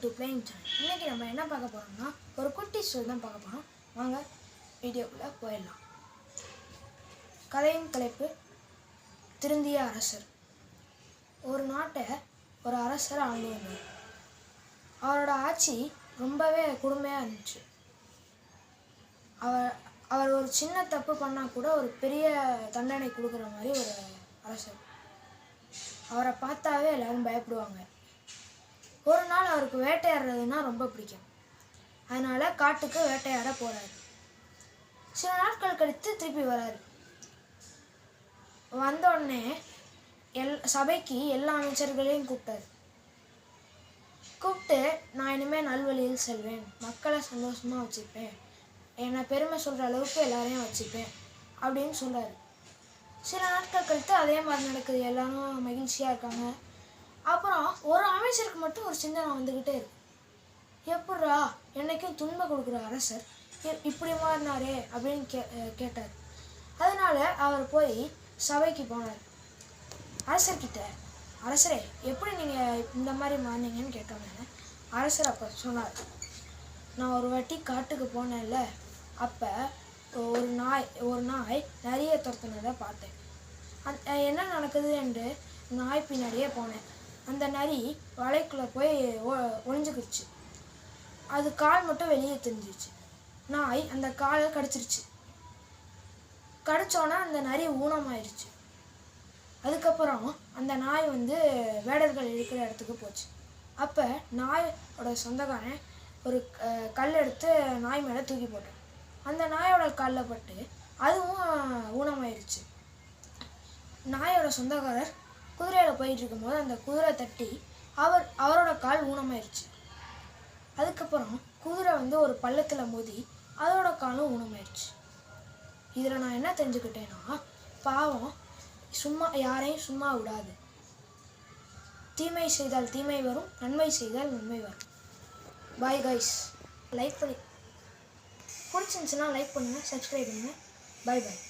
Welcome to playing channel. இன்றைக்கி நம்ம என்ன பார்க்க போகிறோம்னா ஒரு குட்டி ஸ்டோரி தான் பார்க்க போகிறோம். வாங்க வீடியோக்குள்ளே போயிடலாம். கதையின் தலைப்பு திருந்திய அரசர். ஒரு நாட்டை ஒரு அரசர் ஆண்டு வந்தார். அவரோட ஆட்சி ரொம்பவே கொடுமையாக இருந்துச்சு. அவர் ஒரு சின்ன தப்பு பண்ணால் கூட ஒரு பெரிய தண்டனை கொடுக்குற மாதிரி ஒரு அரசர். அவரை பார்த்தாவே எல்லோரும் பயப்படுவாங்க. ஒரு நாள் அவருக்கு வேட்டையாடுறதுன்னா ரொம்ப பிடிக்கும். அதனால் காட்டுக்கு வேட்டையாட போகிறாரு. சில நாட்கள் கழித்து திருப்பி வராரு. வந்தோடனே சபைக்கு எல்லா அமைச்சர்களையும் கூப்பிட்டு நான் இனிமேல் நல்வழியில் செல்வேன், மக்களை சந்தோஷமாக வச்சுப்பேன், என்னை பெருமை சொல்கிற அளவுக்கு எல்லாரையும் வச்சுப்பேன் அப்படின்னு சொல்கிறாரு. சில நாட்கள் கழித்து அதே மாதிரி நடக்குது. எல்லாரும் மகிழ்ச்சியாக இருக்காங்க. அப்புறம் ஒரு அமைச்சருக்கு மட்டும் ஒரு சிந்தனை வந்துக்கிட்டே இருக்கு. எப்பட்றா என்னைக்கும் துன்பம் கொடுக்குற அரசர் இப்படி மாறினாரே அப்படின்னு கேட்டார். அதனால அவர் போய் சபைக்கு போனார். அரசர்கிட்ட, அரசரே எப்படி நீங்கள் இந்த மாதிரி மாறினீங்கன்னு கேட்டோன்னே அரசர் அப்போ சொன்னார், நான் ஒரு வாட்டி காட்டுக்கு போனேன்ல, அப்போ ஒரு நாய் நிறைய துரத்துனதை பார்த்தேன். என்ன நடக்குது என்று நாய் பின்னாடியே போனேன். அந்த நரி வலைக்குள்ளே போய் ஒளிஞ்சுக்கிடுச்சு. அது கால் மட்டும் வெளியே தெரிஞ்சிருச்சு. நாய் அந்த காலை கடிச்சிருச்சு. கடிச்சோன்னா அந்த நரி ஊனமாயிடுச்சு. அதுக்கப்புறம் அந்த நாய் வேடர்கள் இருக்கிற இடத்துக்கு போச்சு. அப்போ நாயோட சொந்தக்காரன் ஒரு கல் எடுத்து நாய் மேலே தூக்கி போட்டான். அந்த நாயோட காலில் பட்டு அதுவும் ஊனமாயிடுச்சு. நாயோட சொந்தக்காரர் குதிரையில் போயிட்டு இருக்கும்போது அந்த குதிரை தட்டி அவரோட கால் ஊனமாயிருச்சு. அதுக்கப்புறம் குதிரை ஒரு பள்ளத்தில் மோதி அதோட காலும் ஊனமாயிருச்சு. இதில் நான் என்ன தெரிஞ்சுக்கிட்டேன்னா, பாவம் யாரையும் சும்மா விடாது. தீமை செய்தால் தீமை வரும், நன்மை செய்தால் நன்மை வரும். Bye guys. லைக் பண்ணி பிடிச்சிருந்துச்சுன்னா லைக் பண்ணுங்கள், சப்ஸ்கிரைப் பண்ணுங்கள். பாய் பாய்.